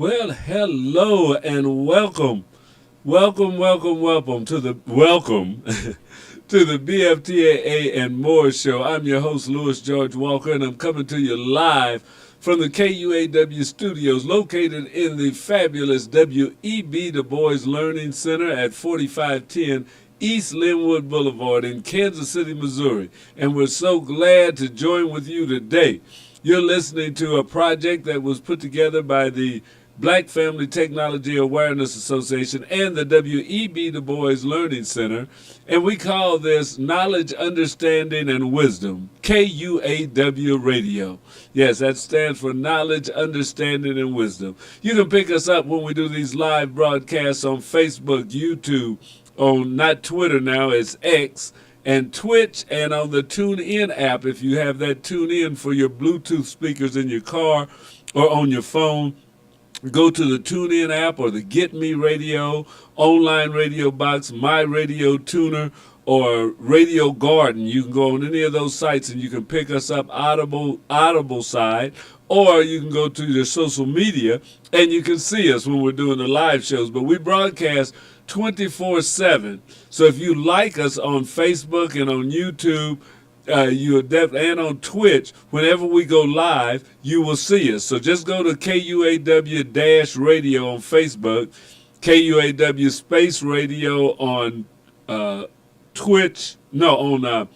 Well, hello and welcome to the BFTAA and more show. I'm your host, Louis George Walker, and I'm coming to you live from the KUAW studios located in the fabulous W.E.B. Du Bois Learning Center at 4510 East Linwood Boulevard in Kansas City, Missouri. And we're so glad to join with you today. You're listening to a project that was put together by the Black Family Technology Awareness Association and the W.E.B. Du Bois Learning Center, and we call this Knowledge, Understanding, and Wisdom, KUAW Radio. Yes, that stands for Knowledge, Understanding, and Wisdom. You can pick us up when we do these live broadcasts on Facebook, YouTube, on not Twitter now, it's X, and Twitch, and on the TuneIn app if you have that TuneIn for your Bluetooth speakers in your car or on your phone. Go to the TuneIn app or the Get Me Radio, Online Radio Box, My Radio Tuner, or Radio Garden. You can go on any of those sites and you can pick us up Audible side, or you can go to your social media and you can see us when we're doing the live shows. But we broadcast 24/7. So if you like us on Facebook and on YouTube, and on Twitch, whenever we go live, you will see us. So just go to KUAW-Radio on Facebook, KUAW Space Radio on Twitch, on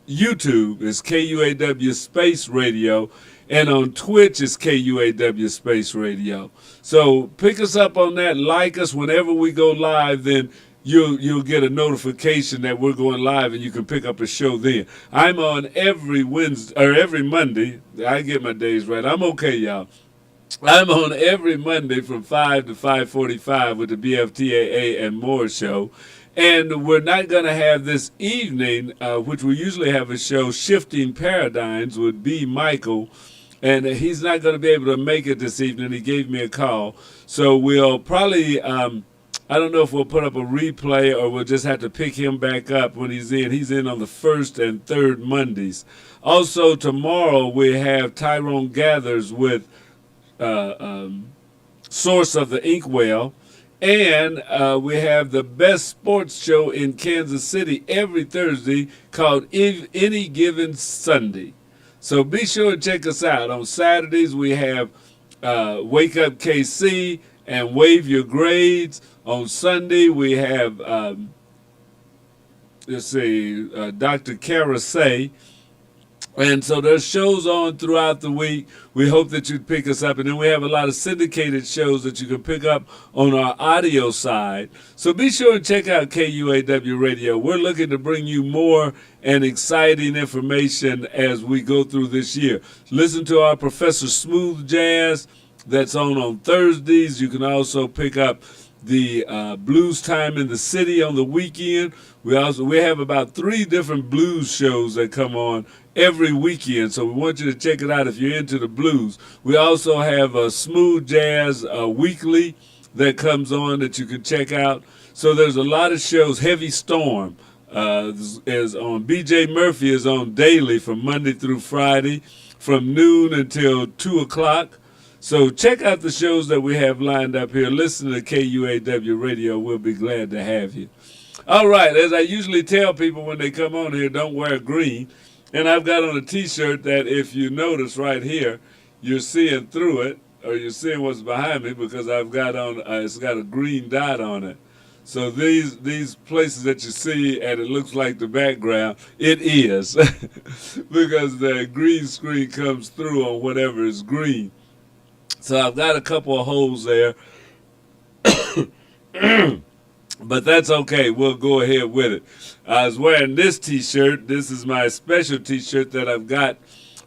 YouTube is KUAW Space Radio, and on Twitch is KUAW Space Radio. So pick us up on that, like us whenever we go live, then you'll get a notification that we're going live, and you can pick up a show then. I'm on every Wednesday or every Monday. I get my days right. I'm okay, y'all. I'm on every Monday from 5 to 5:45 with the BFTAA and more show. And we're not going to have this evening, which we usually have a show, Shifting Paradigms with B. Michael. And he's not going to be able to make it this evening. He gave me a call. So we'll probably... I don't know if we'll put up a replay or we'll just have to pick him back up when he's in. He's in on the first and third Mondays. Also, tomorrow we have Tyrone Gathers with Source of the Inkwell. And we have the best sports show in Kansas City every Thursday called Any Given Sunday. So be sure to check us out. On Saturdays we have Wake Up KC and Wave Your Grades. On Sunday, we have, Dr. Kara Say. And so there's shows on throughout the week. We hope that you pick us up. And then we have a lot of syndicated shows that you can pick up on our audio side. So be sure to check out KUAW Radio. We're looking to bring you more and exciting information as we go through this year. Listen to our Professor Smooth Jazz that's on Thursdays. You can also pick up the Blues Time in the City on the weekend. We have about 3 different blues shows that come on every weekend, so we want you to check it out if you're into the blues. We also have a Smooth Jazz weekly that comes on that you can check out. So there's a lot of shows. Heavy Storm is on. BJ Murphy is on daily from Monday through Friday from noon until 2 o'clock. So check out the shows that we have lined up here. Listen to KUAW Radio. We'll be glad to have you. All right, as I usually tell people when they come on here, don't wear green. And I've got on a T-shirt that if you notice right here, you're seeing through it, or you're seeing what's behind me because I've got on, it's got a green dot on it. So these places that you see and it looks like the background, it is because the green screen comes through on whatever is green. So I've got a couple of holes there, but that's okay. We'll go ahead with it. I was wearing this T-shirt. This is my special T-shirt that I've got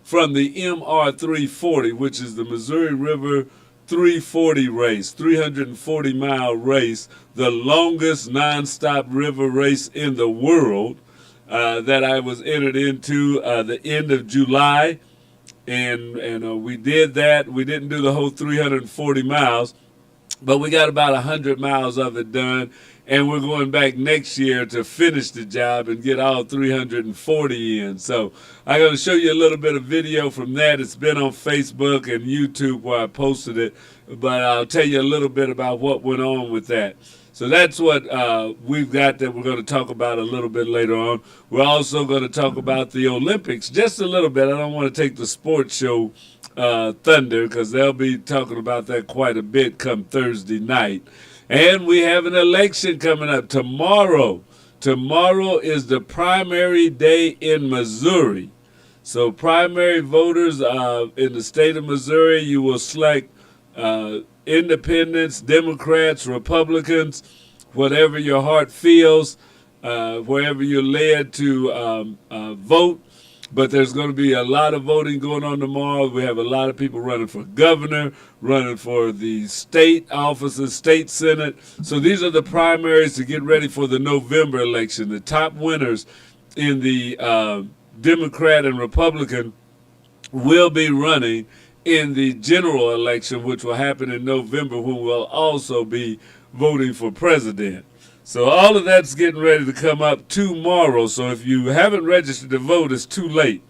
from the MR 340, which is the Missouri River 340 race, 340-mile race, the longest nonstop river race in the world that I was entered into the end of July. And we did that. We didn't do the whole 340 miles. But we got about 100 miles of it done, and we're going back next year to finish the job and get all 340 in. So I'm going to show you a little bit of video from that. It's been on Facebook and YouTube where I posted it, but I'll tell you a little bit about what went on with that. So that's what we've got that we're going to talk about a little bit later on. We're also going to talk about the Olympics just a little bit. I don't want to take the sports show thunder, because they'll be talking about that quite a bit come Thursday night. And we have an election coming up tomorrow. Tomorrow is the primary day in Missouri. So primary voters in the state of Missouri, you will select independents, Democrats, Republicans, whatever your heart feels, wherever you're led to vote. But there's going to be a lot of voting going on tomorrow. We have a lot of people running for governor, running for the state offices, state senate. So these are the primaries to get ready for the November election. The top winners in the Democrat and Republican will be running in the general election, which will happen in November, when we'll also be voting for president. So all of that's getting ready to come up tomorrow. So if you haven't registered to vote, it's too late.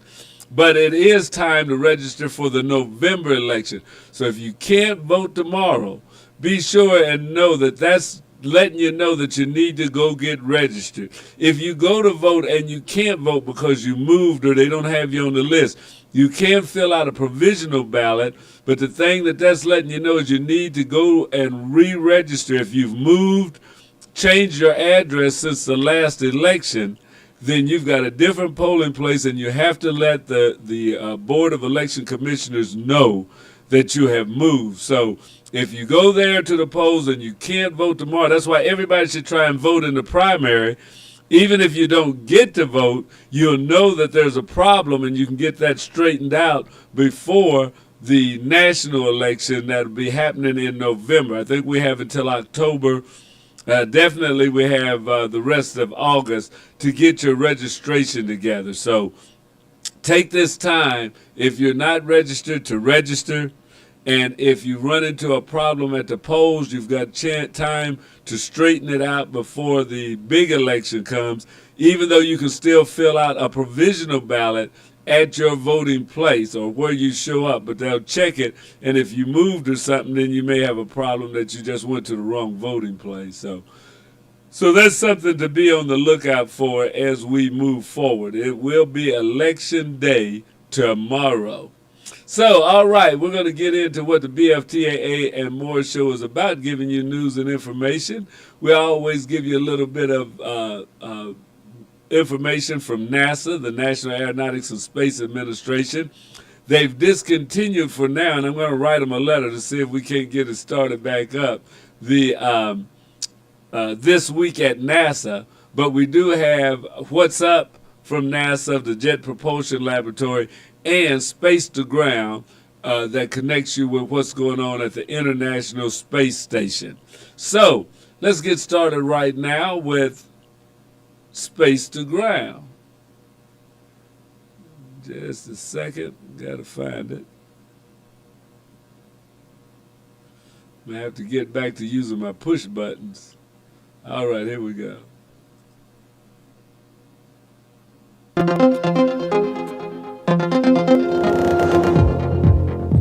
But it is time to register for the November election. So if you can't vote tomorrow, be sure and know that that's letting you know that you need to go get registered. If you go to vote and you can't vote because you moved or they don't have you on the list, you can fill out a provisional ballot. But the thing that's letting you know is you need to go and re-register. If you've moved, changed your address since the last election, then you've got a different polling place, and you have to let the Board of Election Commissioners know that you have moved. So if you go there to the polls and you can't vote tomorrow, that's why everybody should try and vote in the primary. Even if you don't get to vote, you'll know that there's a problem, and you can get that straightened out before the national election that will be happening in November. I think we have until October. Definitely we have the rest of August to get your registration together. So take this time, if you're not registered, to register. And if you run into a problem at the polls, you've got time to straighten it out before the big election comes, even though you can still fill out a provisional ballot at your voting place or where you show up, but they'll check it. And if you moved or something, then you may have a problem that you just went to the wrong voting place. So that's something to be on the lookout for as we move forward. It will be election day tomorrow. So, all right, we're going to get into what the BFTAA and more show is about, giving you news and information. We always give you a little bit of information from NASA, the National Aeronautics and Space Administration. They've discontinued for now, and I'm going to write them a letter to see if we can't get it started back up the this week at NASA. But we do have What's Up from NASA, the Jet Propulsion Laboratory, and Space to Ground that connects you with what's going on at the International Space Station. So let's get started right now with Space to Ground. Just a second, gotta find it. I have to get back to using my push buttons. All right, here we go.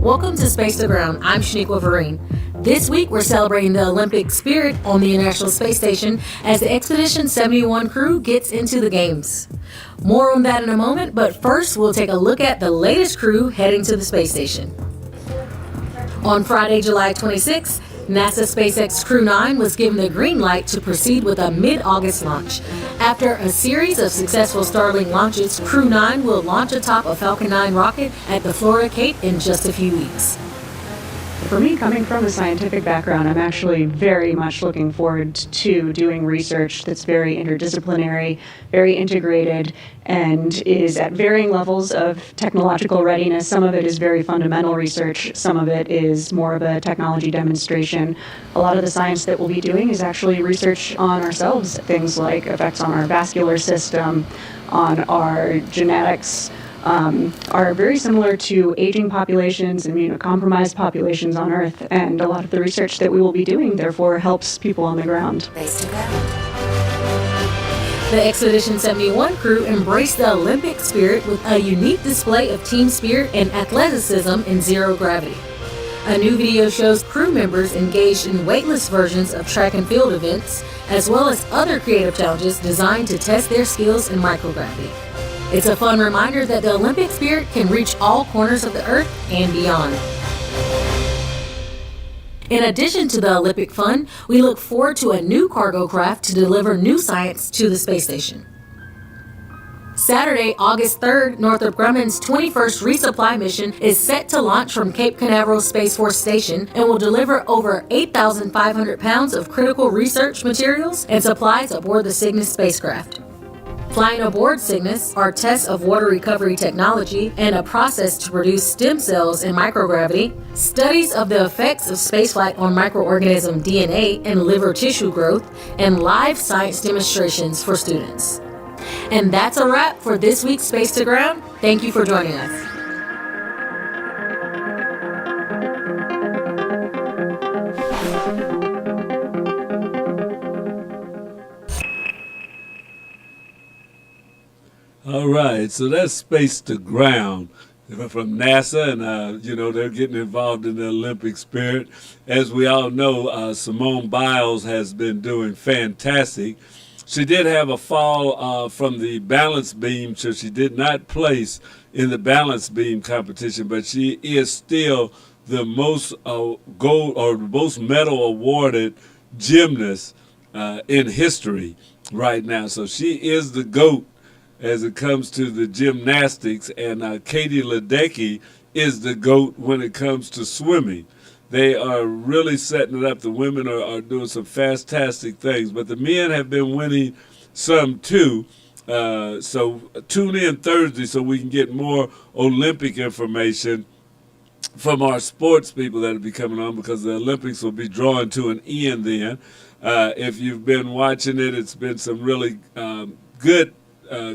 Welcome to Space to Ground. I'm Shaniqua Vereen. This week, we're celebrating the Olympic spirit on the International Space Station as the Expedition 71 crew gets into the games. More on that in a moment, but first, we'll take a look at the latest crew heading to the space station. On Friday, July 26, NASA SpaceX Crew 9 was given the green light to proceed with a mid-August launch. After a series of successful Starlink launches, Crew 9 will launch atop a Falcon 9 rocket at the Florida Cape in just a few weeks. For me, coming from a scientific background, I'm actually very much looking forward to doing research that's very interdisciplinary, very integrated, and is at varying levels of technological readiness. Some of it is very fundamental research. Some of it is more of a technology demonstration. A lot of the science that we'll be doing is actually research on ourselves, things like effects on our vascular system, on our genetics, are very similar to aging populations, immunocompromised populations on Earth, and a lot of the research that we will be doing, therefore, helps people on the ground. The Expedition 71 crew embraced the Olympic spirit with a unique display of team spirit and athleticism in zero gravity. A new video shows crew members engaged in weightless versions of track and field events, as well as other creative challenges designed to test their skills in microgravity. It's a fun reminder that the Olympic spirit can reach all corners of the Earth and beyond. In addition to the Olympic fun, we look forward to a new cargo craft to deliver new science to the space station. Saturday, August 3rd, Northrop Grumman's 21st resupply mission is set to launch from Cape Canaveral Space Force Station and will deliver over 8,500 pounds of critical research materials and supplies aboard the Cygnus spacecraft. Flying aboard Cygnus are tests of water recovery technology and a process to produce stem cells in microgravity, studies of the effects of spaceflight on microorganism DNA and liver tissue growth, and live science demonstrations for students. And that's a wrap for this week's Space to Ground. Thank you for joining us. All right, so that's Space to Ground from NASA, and they're getting involved in the Olympic spirit. As we all know, Simone Biles has been doing fantastic. She did have a fall from the balance beam, so she did not place in the balance beam competition, but she is still the most gold or most medal awarded gymnast in history right now. So she is the GOAT as it comes to the gymnastics, and Katie Ledecky is the GOAT when it comes to swimming. They are really setting it up. The women are doing some fantastic things, but the men have been winning some too. So tune in Thursday so we can get more Olympic information from our sports people that will be coming on, because the Olympics will be drawing to an end then. If you've been watching it, it's been some really good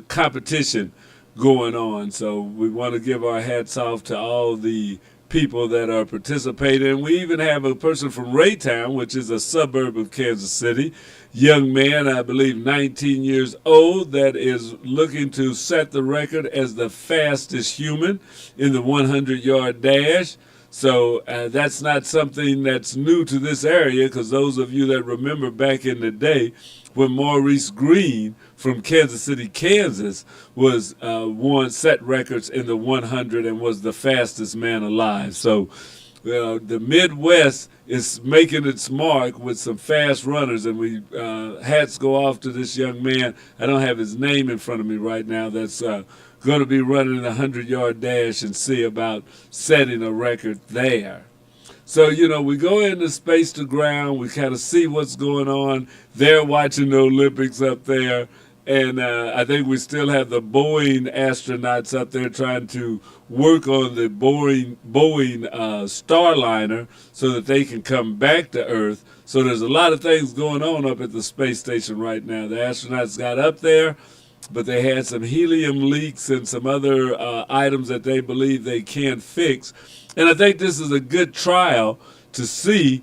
competition going on. So we want to give our hats off to all the people that are participating. We even have a person from Raytown, which is a suburb of Kansas City, young man, I believe 19 years old, that is looking to set the record as the fastest human in the 100-yard dash. So that's not something that's new to this area, because those of you that remember back in the day when Maurice Green from Kansas City, Kansas, was set records in the 100 and was the fastest man alive. So the Midwest is making its mark with some fast runners, and we hats go off to this young man. I don't have his name in front of me right now. That's going to be running a 100-yard dash and see about setting a record there. So, we go into Space to Ground. We kind of see what's going on. They're watching the Olympics up there. And I think we still have the Boeing astronauts up there trying to work on the Boeing Starliner so that they can come back to Earth. So there's a lot of things going on up at the space station right now. The astronauts got up there, but they had some helium leaks and some other items that they believe they can't fix. And I think this is a good trial to see,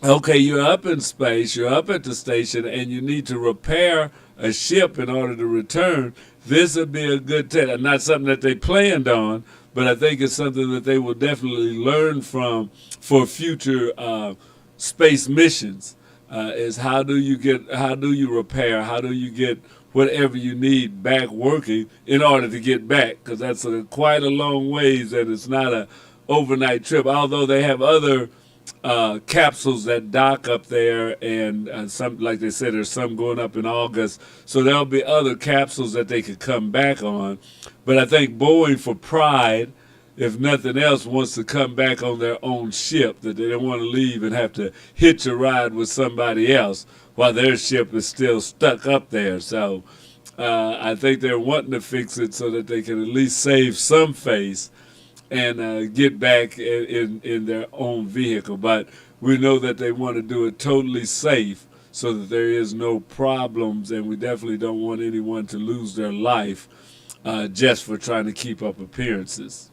okay, you're up in space, you're up at the station, and you need to repair a ship in order to return. This would be a good test. Not something that they planned on, but I think it's something that they will definitely learn from for future space missions. Is how do you repair, how do you get whatever you need back working in order to get back, because that's quite a long ways, and it's not a overnight trip, although they have other capsules that dock up there, and some, like they said, there's some going up in August, so there'll be other capsules that they could come back on. But I think Boeing, for pride, if nothing else, wants to come back on their own ship, that they don't want to leave and have to hitch a ride with somebody else while their ship is still stuck up there. So I think they're wanting to fix it so that they can at least save some face and get back in their own vehicle. But we know that they want to do it totally safe so that there is no problems, and we definitely don't want anyone to lose their life just for trying to keep up appearances.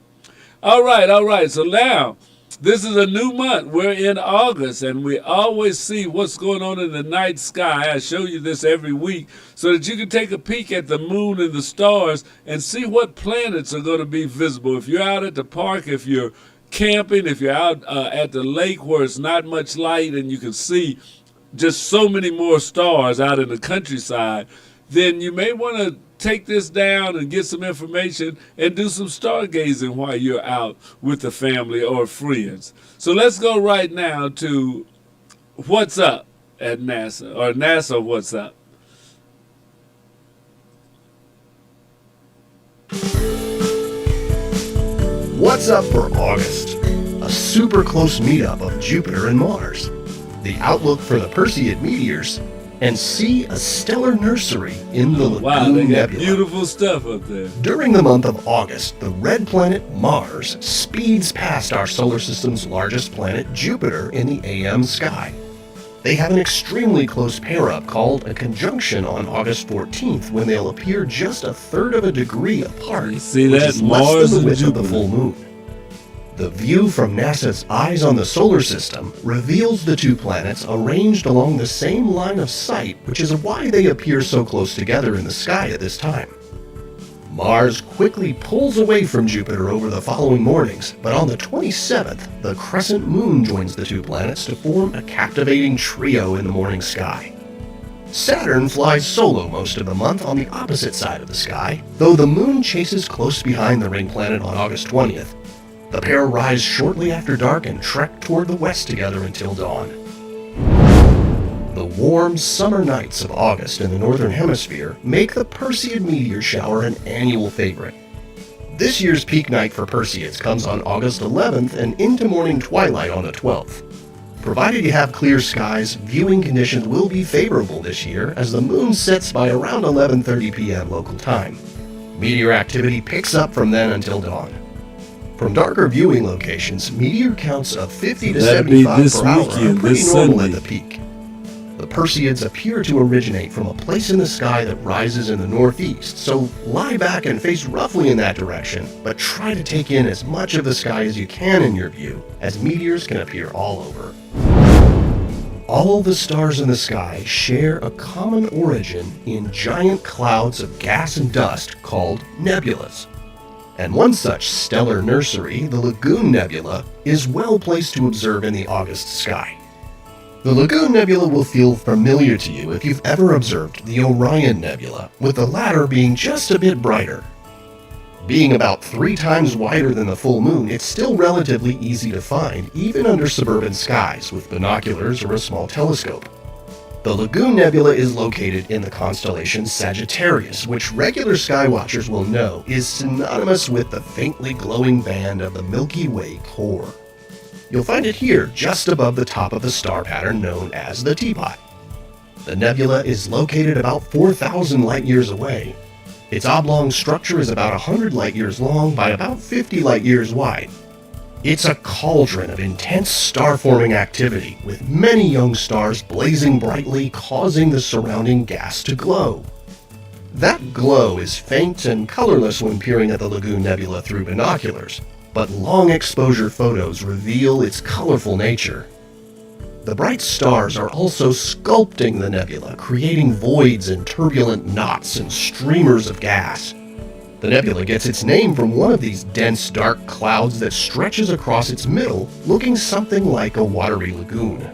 All right. So now, this is a new month. We're in August, and we always see what's going on in the night sky. I show you this every week so that you can take a peek at the moon and the stars and see what planets are going to be visible. If you're out at the park, if you're camping, if you're out at the lake where it's not much light and you can see just so many more stars out in the countryside, then you may want to take this down and get some information and do some stargazing while you're out with the family or friends. So let's go right now to What's Up at NASA, or NASA What's Up. What's up for August? A super close meetup of Jupiter and Mars, the outlook for the Perseid meteors, and see a stellar nursery in the Wow, they Lagoon got Nebula. beautiful stuff up there. During the month of August, the red planet Mars speeds past our solar system's largest planet, Jupiter, in the AM sky. They have an extremely close pair-up called a conjunction on August 14th, when they'll appear just a third of a degree apart, You see which that? is less Mars than and the width of the Jupiter. full moon. The view from NASA's Eyes on the Solar System reveals the two planets arranged along the same line of sight, which is why they appear so close together in the sky at this time. Mars quickly pulls away from Jupiter over the following mornings, but on the 27th, the crescent moon joins the two planets to form a captivating trio in the morning sky. Saturn flies solo most of the month on the opposite side of the sky, though the moon chases close behind the ring planet on August 20th. The pair rise shortly after dark and trek toward the west together until dawn. The warm summer nights of August in the northern hemisphere make the Perseid meteor shower an annual favorite. This year's peak night for Perseids comes on August 11th and into morning twilight on the 12th. Provided you have clear skies, viewing conditions will be favorable this year as the moon sets by around 11:30 p.m. local time. Meteor activity picks up from then until dawn. From darker viewing locations, meteor counts of 50 to That'd be 75 this per hour are weekend, pretty this normal Sunday. at the peak. The Perseids appear to originate from a place in the sky that rises in the northeast, so lie back and face roughly in that direction, but try to take in as much of the sky as you can in your view, as meteors can appear all over. All the stars in the sky share a common origin in giant clouds of gas and dust called nebulas. And one such stellar nursery, the Lagoon Nebula, is well placed to observe in the August sky. The Lagoon Nebula will feel familiar to you if you've ever observed the Orion Nebula, with the latter being just a bit brighter. Being about 3 times wider than the full moon, it's still relatively easy to find, even under suburban skies with binoculars or a small telescope. The Lagoon Nebula is located in the constellation Sagittarius, which regular sky watchers will know is synonymous with the faintly glowing band of the Milky Way core. You'll find it here just above the top of the star pattern known as the Teapot. The nebula is located about 4,000 light-years away. Its oblong structure is about 100 light-years long by about 50 light-years wide. It's a cauldron of intense star-forming activity, with many young stars blazing brightly, causing the surrounding gas to glow. That glow is faint and colorless when peering at the Lagoon Nebula through binoculars, but long exposure photos reveal its colorful nature. The bright stars are also sculpting the nebula, creating voids and turbulent knots and streamers of gas. The nebula gets its name from one of these dense, dark clouds that stretches across its middle, looking something like a watery lagoon.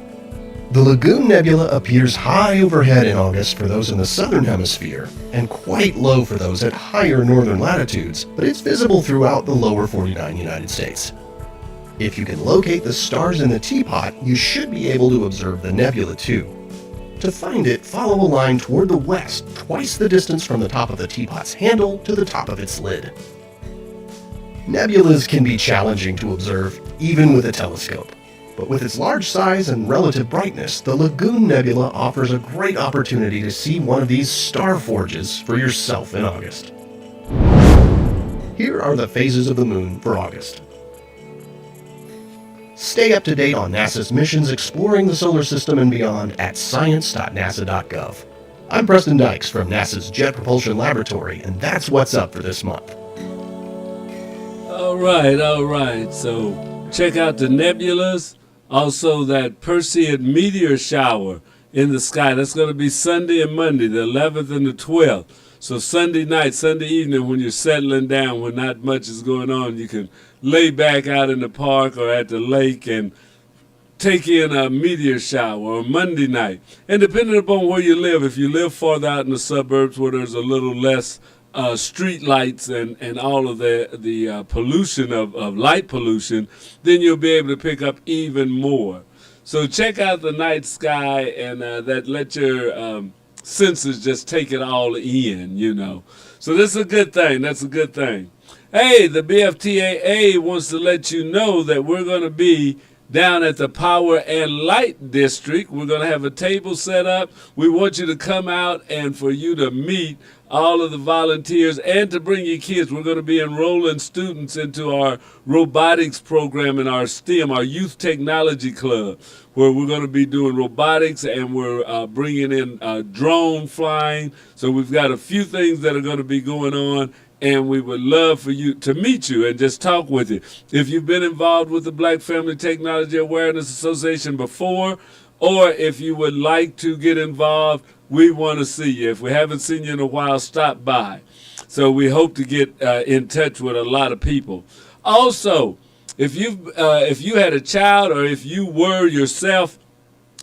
The Lagoon Nebula appears high overhead in August for those in the southern hemisphere, and quite low for those at higher northern latitudes, but it's visible throughout the lower 49 United States. If you can locate the stars in the Teapot, you should be able to observe the nebula too. To find it, follow a line toward the west, twice the distance from the top of the Teapot's handle to the top of its lid. Nebulas can be challenging to observe, even with a telescope. But with its large size and relative brightness, the Lagoon Nebula offers a great opportunity to see one of these star forges for yourself in August. Here are the phases of the moon for August. Stay up to date on NASA's missions exploring the solar system and beyond at science.nasa.gov. I'm Preston Dykes from NASA's Jet Propulsion Laboratory, and that's what's up for this month. All right. So check out the nebulas. Also, that Perseid meteor shower in the sky. That's going to be Sunday and Monday, the 11th and the 12th. So Sunday night, Sunday evening, when you're settling down, when not much is going on, you can lay back out in the park or at the lake and take in a meteor shower, or Monday night. And depending upon where you live, if you live farther out in the suburbs where there's a little less street lights and all of the pollution of light pollution, then you'll be able to pick up even more. So check out the night sky and that let your senses just take it all in, you know. So this is a good thing. That's a good thing. Hey, the BFTAA wants to let you know that we're going to be down at the Power and Light District. We're going to have a table set up. We want you to come out and for you to meet all of the volunteers and to bring your kids. We're going to be enrolling students into our robotics program in our STEM, our Youth Technology Club, where we're going to be doing robotics and we're bringing in drone flying. So we've got a few things that are going to be going on. And we would love for you to meet you and just talk with you. If you've been involved with the Black Family Technology Awareness Association before, or if you would like to get involved, we want to see you. If we haven't seen you in a while, stop by. So we hope to get in touch with a lot of people. Also, if you had a child or if you were yourself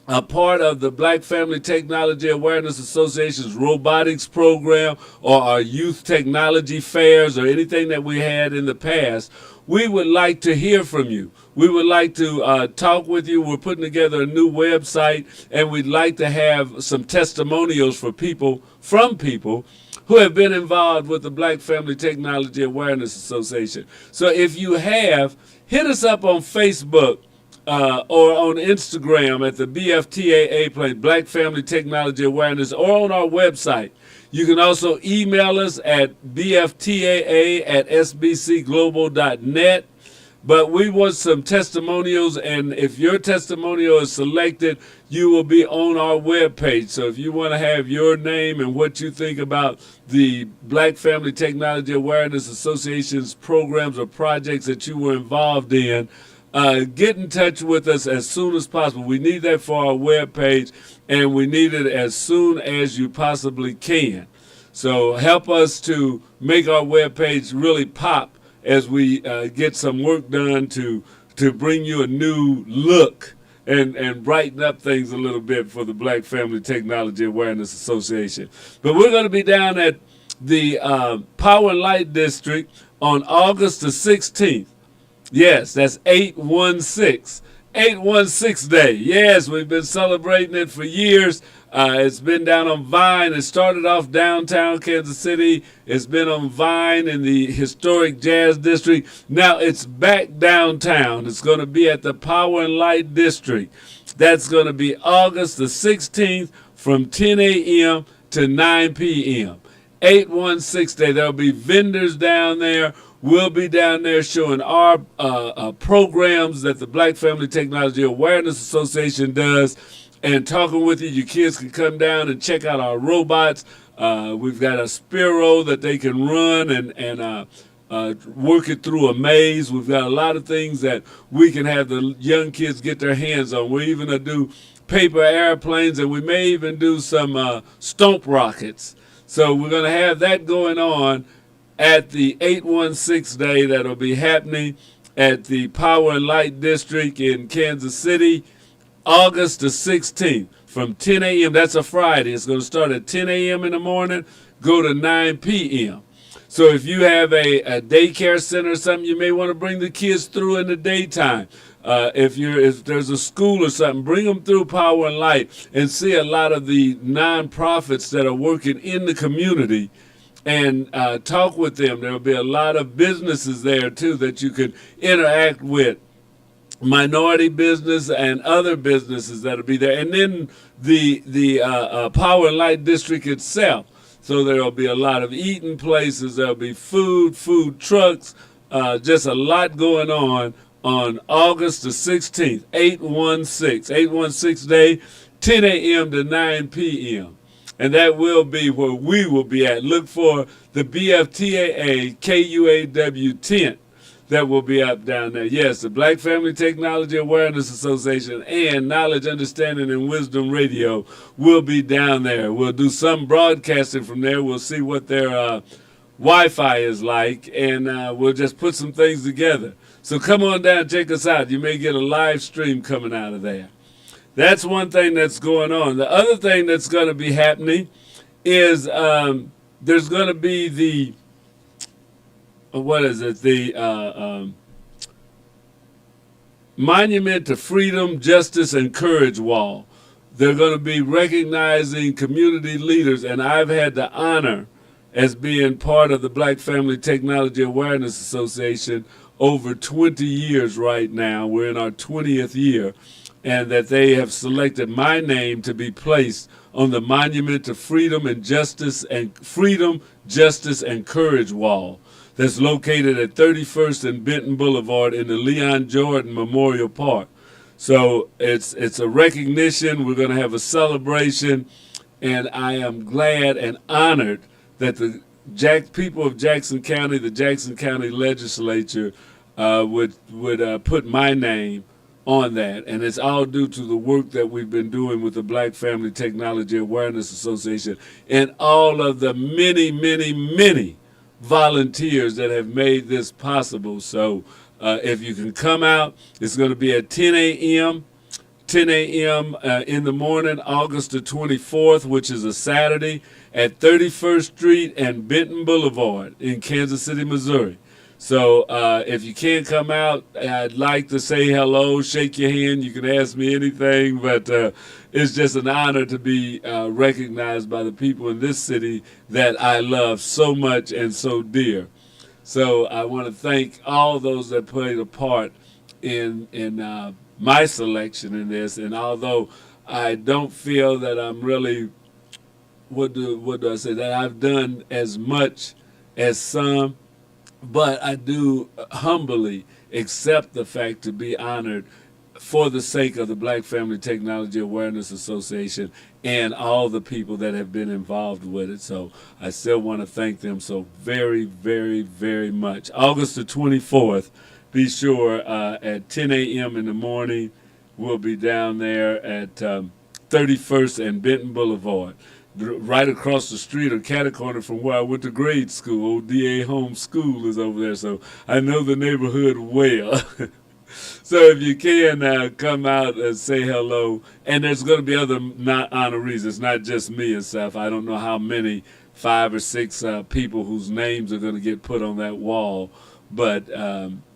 a part of the Black Family Technology Awareness Association's robotics program or our youth technology fairs or anything that we had in the past, we would like to hear from you. We would like to talk with you. We're putting together a new website, and we'd like to have some testimonials from people who have been involved with the Black Family Technology Awareness Association. So if you have, hit us up on Facebook or on Instagram at the BFTAA page, Black Family Technology Awareness, or on our website. You can also email us at bftaa@sbcglobal.net. But we want some testimonials, and if your testimonial is selected, you will be on our webpage. So if you want to have your name and what you think about the Black Family Technology Awareness Association's programs or projects that you were involved in, get in touch with us as soon as possible. We need that for our webpage, and we need it as soon as you possibly can. So help us to make our webpage really pop as we get some work done to bring you a new look and brighten up things a little bit for the Black Family Technology Awareness Association. But we're going to be down at the Power and Light District on August the 16th. Yes, that's 816. 816 Day. Yes, we've been celebrating it for years. It's been down on Vine. It started off downtown Kansas City. It's been on Vine in the historic Jazz District. Now it's back downtown. It's going to be at the Power and Light District. That's going to be August the 16th from 10 a.m. to 9 p.m. 816 Day. There'll be vendors down there. We'll be down there showing our programs that the Black Family Technology Awareness Association does and talking with you. Your kids can come down and check out our robots. We've got a Spiro that they can run and work it through a maze. We've got a lot of things that we can have the young kids get their hands on. We're even going to do paper airplanes, and we may even do some stomp rockets. So we're going to have that going on at the 816 Day. That'll be happening at the Power and Light District in Kansas City, August the 16th from 10 a.m. That's a Friday. It's going to start at 10 a.m. in the morning, go to 9 p.m. So if you have a daycare center or something, you may want to bring the kids through in the daytime. If there's a school or something, bring them through Power and Light and see a lot of the nonprofits that are working in the community and talk with them. There will be a lot of businesses there, too, that you could interact with, minority business and other businesses that will be there. And then the Power and Light District itself. So there will be a lot of eating places. There will be food trucks, just a lot going on August the 16th, 816 Day, 10 a.m. to 9 p.m. and that will be where we will be at. Look for the BFTAA KUAW tent that will be up down there. Yes, the Black Family Technology Awareness Association and Knowledge, Understanding, and Wisdom Radio will be down there. We'll do some broadcasting from there. We'll see what their Wi-Fi is like, and we'll just put some things together. So come on down, check us out. You may get a live stream coming out of there. That's one thing that's going on. The other thing that's going to be happening is there's going to be the Monument to Freedom, Justice, and Courage Wall. They're going to be recognizing community leaders, and I've had the honor as being part of the Black Family Technology Awareness Association over 20 years right now. We're in our 20th year, and that they have selected my name to be placed on the Monument to Freedom and Justice and Courage Wall that's located at 31st and Benton Boulevard in the Leon Jordan Memorial Park. So it's a recognition. We're going to have a celebration, and I am glad and honored that the people of Jackson County, the Jackson County Legislature, would put my name on that. And it's all due to the work that we've been doing with the Black Family Technology Awareness Association and all of the many, many, many volunteers that have made this possible. So if you can come out, it's going to be at 10 a.m. In the morning, August the 24th, which is a Saturday, at 31st Street and Benton Boulevard in Kansas City, Missouri. So if you can't come out, I'd like to say hello, shake your hand. You can ask me anything, but it's just an honor to be recognized by the people in this city that I love so much and so dear. So I want to thank all those that played a part in my selection in this. And although I don't feel that I'm really, what do I say, that I've done as much as some, but I do humbly accept the fact to be honored for the sake of the Black Family Technology Awareness Association and all the people that have been involved with it. So I still want to thank them so very, very, very much. August the 24th, be sure at 10 a.m. in the morning, we'll be down there at 31st and Benton Boulevard, right across the street or catty corner from where I went to grade school. Old D.A. Home School is over there, so I know the neighborhood well. So if you can come out and say hello, and there's going to be other honorees. It's not just me and stuff. I don't know how many, 5 or 6 people whose names are going to get put on that wall, but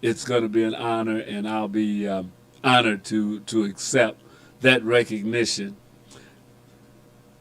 it's going to be an honor, and I'll be honored to accept that recognition.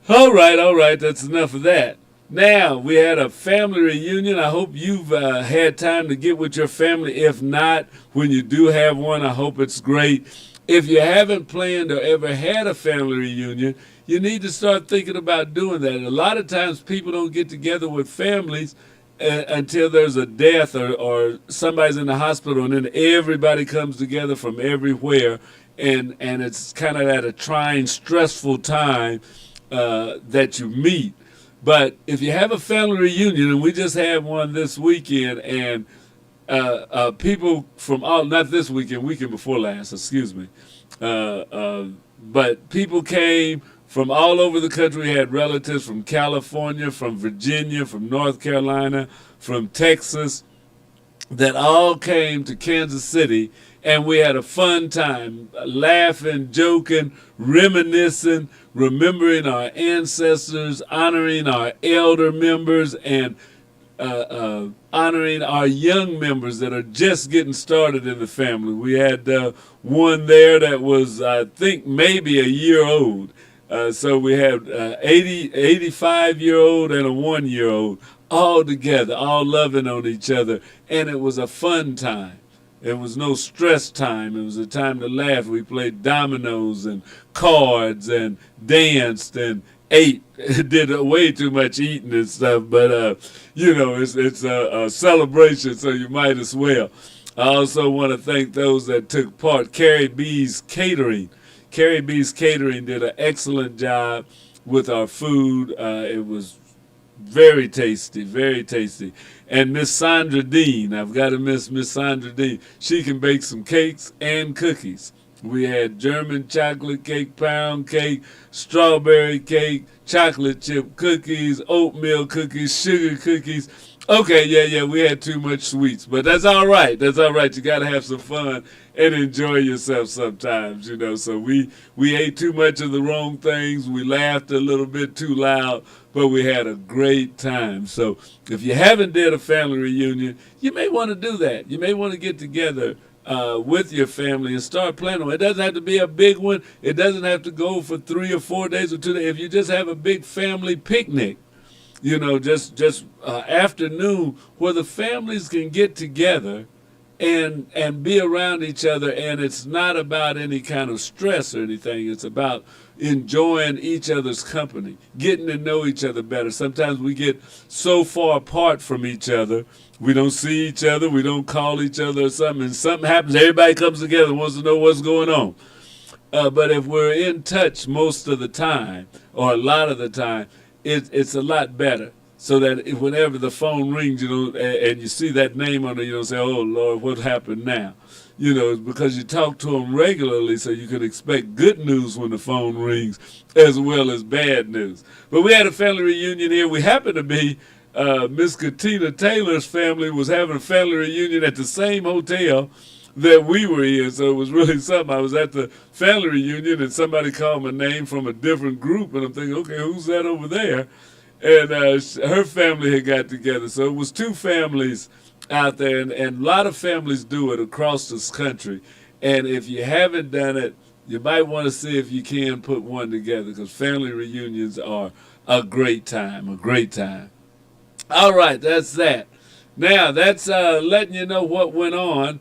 All right, that's enough of that. Now, we had a family reunion. I hope you've had time to get with your family. If not, when you do have one, I hope it's great. If you haven't planned or ever had a family reunion, you need to start thinking about doing that. A lot of times people don't get together with families until there's a death or somebody's in the hospital, and then everybody comes together from everywhere, and it's kind of at a trying, stressful time that you meet. But if you have a family reunion, and we just had one this weekend, and people from not this weekend before last, excuse me, but people came from all over the country. We had relatives from California, from Virginia, from North Carolina, from Texas, that all came to Kansas City, and we had a fun time, laughing, joking, reminiscing, remembering our ancestors, honoring our elder members, and honoring our young members that are just getting started in the family. We had one there that was, I think, maybe a year old. So we had 85-year-old and a 1-year-old all together, all loving on each other, and it was a fun time. It was no stress time. It was a time to laugh. We played dominoes and cards and danced and ate. Did way too much eating and stuff, but it's a celebration, so you might as well. I also want to thank those that took part. Carrie B's Catering. Carrie B's Catering did an excellent job with our food. It was very tasty, very tasty. And Miss Sandra Dean, I've got to miss Miss Sandra Dean. She can bake some cakes and cookies. We had German chocolate cake, pound cake, strawberry cake, chocolate chip cookies, oatmeal cookies, sugar cookies. Okay, yeah, we had too much sweets, but that's all right. That's all right. You got to have some fun and enjoy yourself sometimes, you know. So we ate too much of the wrong things. We laughed a little bit too loud, but we had a great time. So if you haven't did a family reunion, you may want to do that. You may want to get together with your family and start planning. It doesn't have to be a big one. It doesn't have to go for 3 or 4 days or 2 days. If you just have a big family picnic, you know, just afternoon where the families can get together and be around each other, and it's not about any kind of stress or anything. It's about enjoying each other's company, getting to know each other better. Sometimes we get so far apart from each other, we don't see each other, we don't call each other or something, and something happens, everybody comes together and wants to know what's going on. But if we're in touch most of the time, or a lot of the time, it's a lot better. So that whenever the phone rings, you know, and you see that name on it, you don't say, "Oh Lord, what happened now?" You know, it's because you talk to them regularly, so you can expect good news when the phone rings, as well as bad news. But we had a family reunion here. We happened to be Miss Katina Taylor's family was having a family reunion at the same hotel that we were in, so it was really something. I was at the family reunion, and somebody called my name from a different group, and I'm thinking, okay, who's that over there? And her family had got together. So it was 2 families out there, and a lot of families do it across this country. And if you haven't done it, you might want to see if you can put one together, because family reunions are a great time, a great time. All right, that's that. Now, that's letting you know what went on,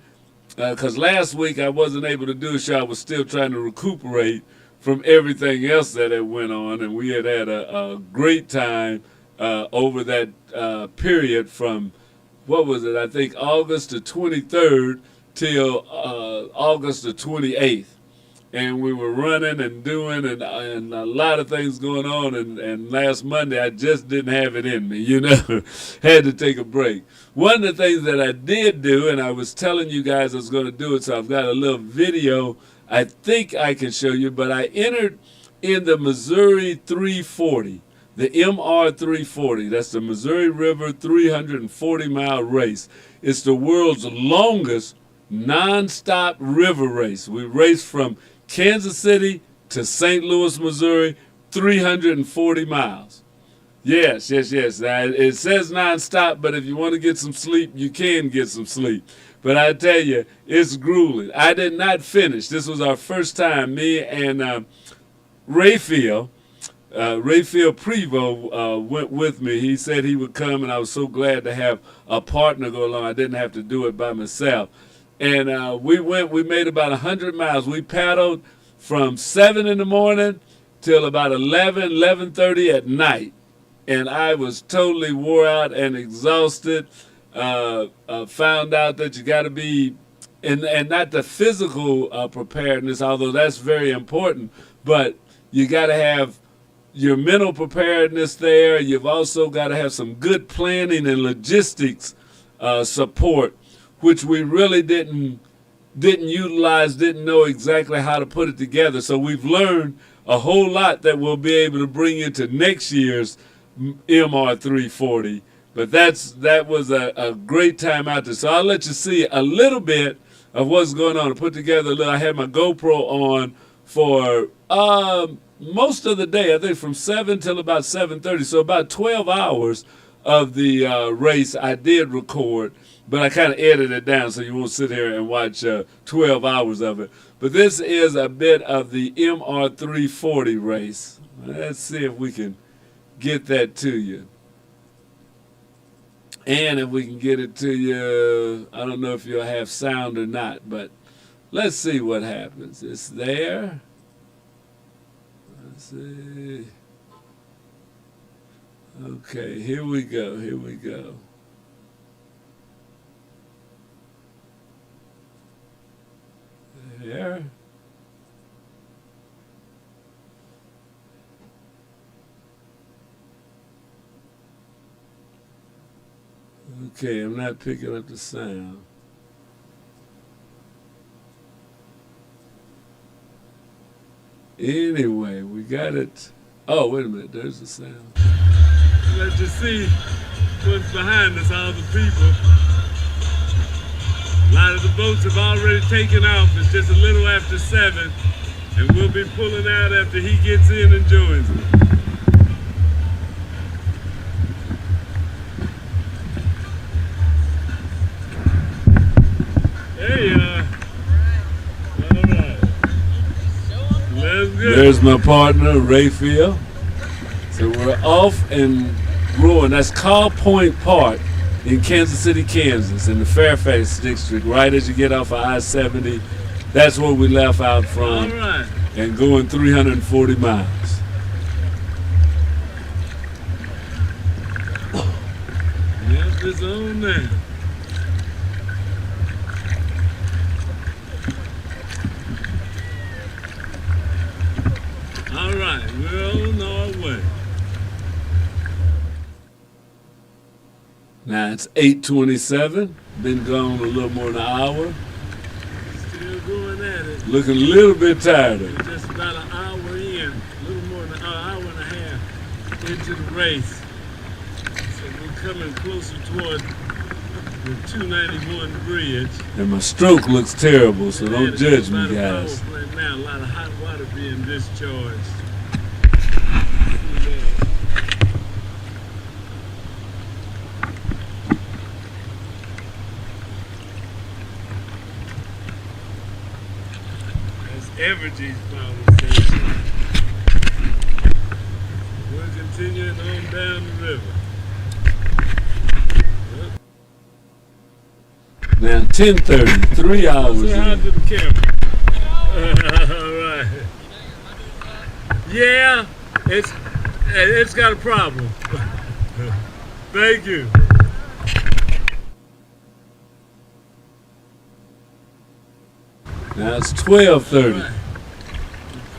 because last week I wasn't able to do a show. I was still trying to recuperate from everything else that had went on, and we had a great time over that period from, what was it, I think August the 23rd till August the 28th. And we were running and doing and a lot of things going on, and last Monday I just didn't have it in me, you know, had to take a break. One of the things that I did do, and I was telling you guys I was going to do it, so I've got a little video I think I can show you, but I entered in the Missouri 340, the MR 340. That's the Missouri River 340-mile race. It's the world's longest non-stop river race. We raced from Kansas City to St. Louis, Missouri, 340 miles. Yes. Now, it says non-stop, but if you want to get some sleep, you can get some sleep. But I tell you, it's grueling. I did not finish. This was our first time. Me and Raphael Prevost went with me. He said he would come, and I was so glad to have a partner go along. I didn't have to do it by myself. And we made about 100 miles. We paddled from 7 in the morning till about 11:30 at night. And I was totally wore out and exhausted. Found out that you got to be, and not the physical preparedness, although that's very important, but you got to have your mental preparedness there. You've also got to have some good planning and logistics support, which we really didn't utilize, didn't know exactly how to put it together. So we've learned a whole lot that we'll be able to bring into next year's MR 340. But that was a great time out there. So I'll let you see a little bit of what's going on. I put together I had my GoPro on for most of the day, I think from 7 till about 7:30. So about 12 hours of the race I did record, but I kind of edited it down so you won't sit here and watch 12 hours of it. But this is a bit of the MR 340 race. Let's see if we can get that to you. And if we can get it to you, I don't know if you'll have sound or not, but let's see what happens. It's there. Let's see. Okay, here we go. There. Okay, I'm not picking up the sound. Anyway, we got it. Oh, wait a minute, there's the sound. Let's just see what's behind us, all the people. A lot of the boats have already taken off. It's just a little after 7, and we'll be pulling out after he gets in and joins us. There you are. All right. Let's go. There's my partner, Raphael. So we're off and rowing. That's Call Point Park in Kansas City, Kansas, in the Fairfax district, right as you get off of I-70. That's where we left out from. All right. And going 340 miles. Yep, it's on now. All right, we're on our way. Now it's 8:27. Been gone a little more than an hour. Still going at it. Looking a little bit tired. We're just about an hour in, a little more than an hour and a half into the race. So we're coming closer toward the 291 bridge. And my stroke looks terrible, so don't judge me, guys. Right now, a lot of hot water being discharged. Evergy's power station. We're continuing on down the river. Yep. Now 10:30, 3 hours. Say hi to the camera. All right. Yeah, it's got a problem. Thank you. Now it's 12:30. Right.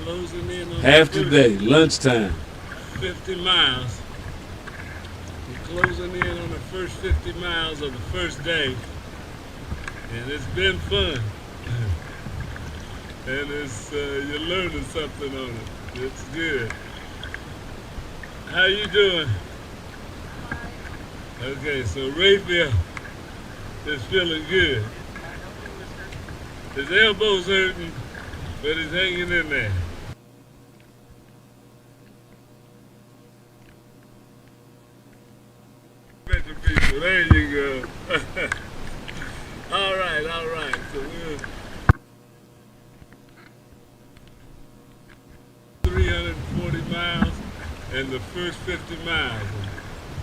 Closing in on half the day, lunchtime. 50 miles. We're closing in on the first 50 miles of the first day. And it's been fun. And it's you're learning something on it. It's good. How you doing? Okay, so Raphael is feeling good. His elbow's hurting, but he's hanging in there. Better people, there you go. All right. So we're 340 miles and the first 50 miles.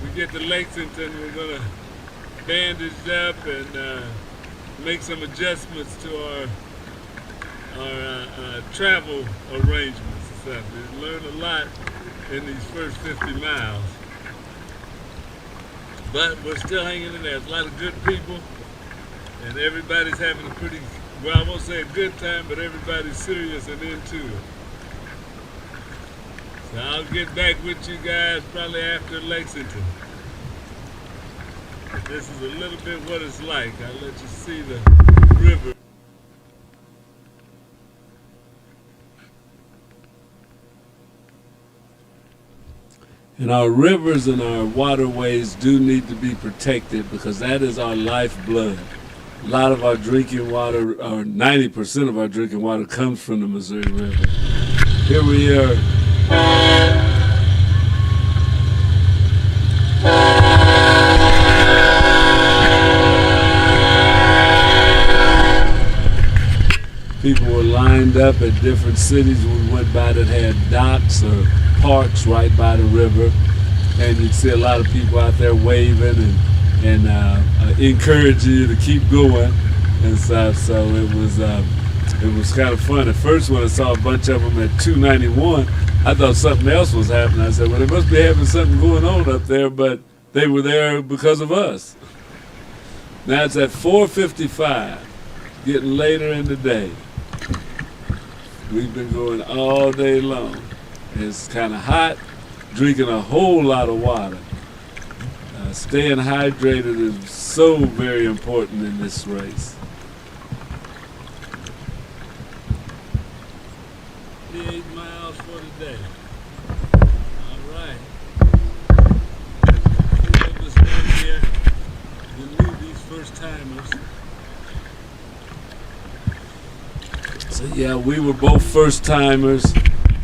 We get to Lexington, we're gonna bandage up and make some adjustments to our travel arrangements and stuff. We learned a lot in these first 50 miles. But we're still hanging in there. There's a lot of good people, and everybody's having a pretty, well, I won't say a good time, but everybody's serious and into it. So I'll get back with you guys probably after Lexington. This is a little bit what it's like. I'll let you see the river. And our rivers and our waterways do need to be protected because that is our lifeblood. A lot of our drinking water, or 90% of our drinking water, comes from the Missouri River. Here we are. People were lined up at different cities we went by that had docks or parks right by the river, and you'd see a lot of people out there waving and encouraging you to keep going and stuff. So it was kind of fun. At first, when I saw a bunch of them at 291, I thought something else was happening. I said, well, they must be having something going on up there, but they were there because of us. Now it's at 4:55, getting later in the day. We've been going all day long. It's kind of hot, drinking a whole lot of water. Staying hydrated is so very important in this race. 58 miles for the day. All right. Three of us down here. We knew these first timers. So yeah, we were both first timers.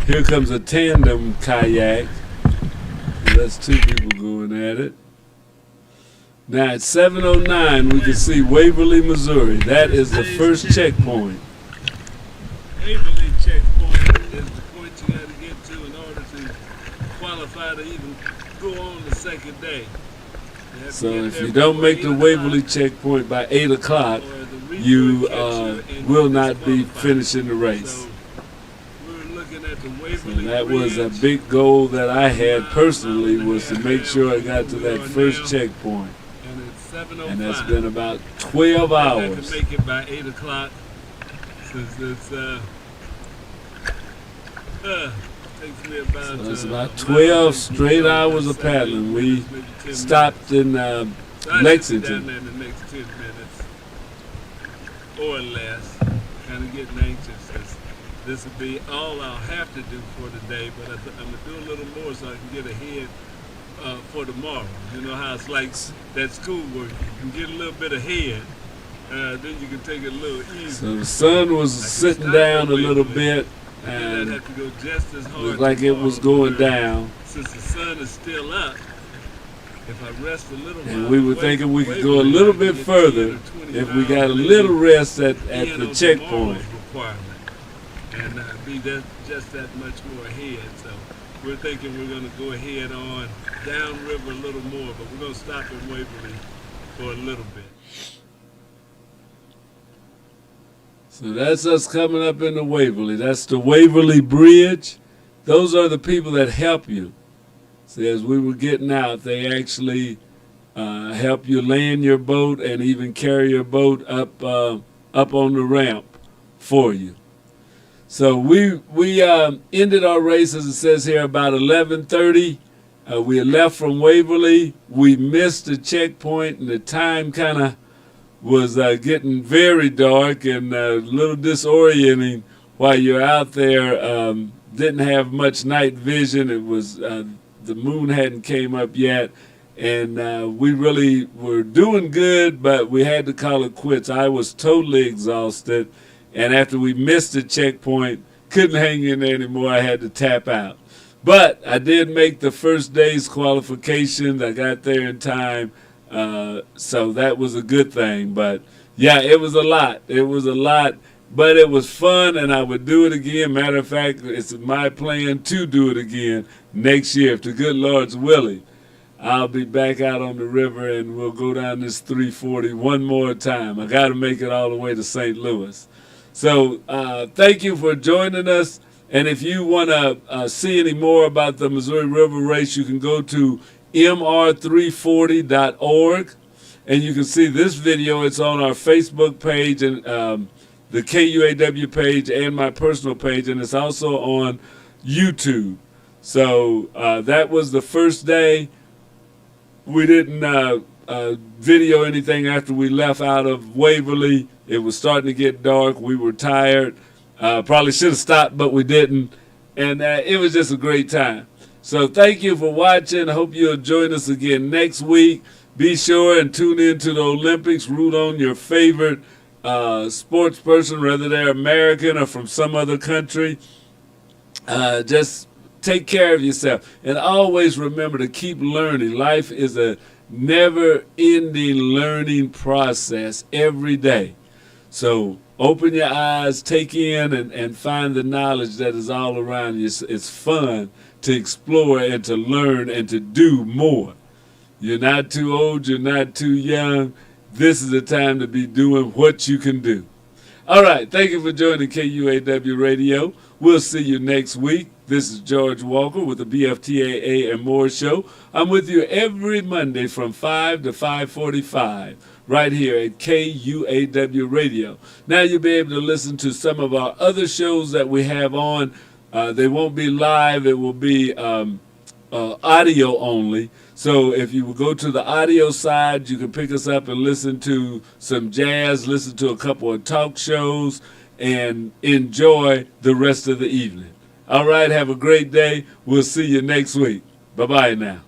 Here comes a tandem kayak. That's two people going at it. Now at 7:09, we can see Waverly, Missouri. That is the first checkpoint. Waverly checkpoint is the point you got to get to in order to qualify to even go on the second day. So if you don't make the Waverly checkpoint by 8 o'clock, you will not be finishing the race. So that was a big goal that I had personally, was to make sure I got to that first checkpoint. And that's been about 12 hours. I can make it by 8 o'clock since it's takes me about, so it's about 12 straight hours of paddling. We stopped in Lexington. In the next 10 minutes or less. Kind of getting anxious. This will be all I'll have to do for today, but I'm going to do a little more so I can get ahead for tomorrow. You know how it's like that schoolwork. You can get a little bit ahead, then you can take it a little easier. So the sun was sitting down a little bit, and it looked like it was going down. Since the sun is still up, if I rest a little while, and we were thinking we could go a little bit further if we got a little rest at the checkpoint. And be just that much more ahead. So we're thinking we're going to go ahead on downriver a little more, but we're going to stop in Waverly for a little bit. So that's us coming up into Waverly. That's the Waverly Bridge. Those are the people that help you. So as we were getting out, they actually help you land your boat and even carry your boat up on the ramp for you. So we ended our race, as it says here, about 11:30. We had left from Waverly. We missed the checkpoint, and the time kind of was getting very dark and a little disorienting while you're out there. Didn't have much night vision. It was the moon hadn't came up yet, and we really were doing good, but we had to call it quits. I was totally exhausted. And after we missed the checkpoint, couldn't hang in there anymore. I had to tap out. But I did make the first day's qualifications. I got there in time. So that was a good thing. But, yeah, it was a lot. It was a lot. But it was fun, and I would do it again. Matter of fact, it's my plan to do it again next year. If the good Lord's willing, I'll be back out on the river, and we'll go down this 340 one more time. I got to make it all the way to St. Louis. So thank you for joining us. And if you want to see any more about the Missouri River Race, you can go to mr340.org. And you can see this video. It's on our Facebook page and the KUAW page and my personal page. And it's also on YouTube. So that was the first day. We didn't video anything after we left out of Waverly. It was starting to get dark. We were tired. Probably should have stopped, but we didn't. And it was just a great time. So thank you for watching. I hope you'll join us again next week. Be sure and tune in to the Olympics. Root on your favorite sports person, whether they're American or from some other country. Just take care of yourself. And always remember to keep learning. Life is a never-ending learning process every day. So open your eyes, take in, and find the knowledge that is all around you. It's fun to explore and to learn and to do more. You're not too old, you're not too young. This is the time to be doing what you can do. All right, thank you for joining KUAW Radio. We'll see you next week. This is George Walker with the BFTAA and More Show. I'm with you every Monday from 5 to 5:45 right here at KUAW Radio. Now you'll be able to listen to some of our other shows that we have on. They won't be live. It will be audio only. So if you will go to the audio side, you can pick us up and listen to some jazz, listen to a couple of talk shows, and enjoy the rest of the evening. All right, have a great day. We'll see you next week. Bye-bye now.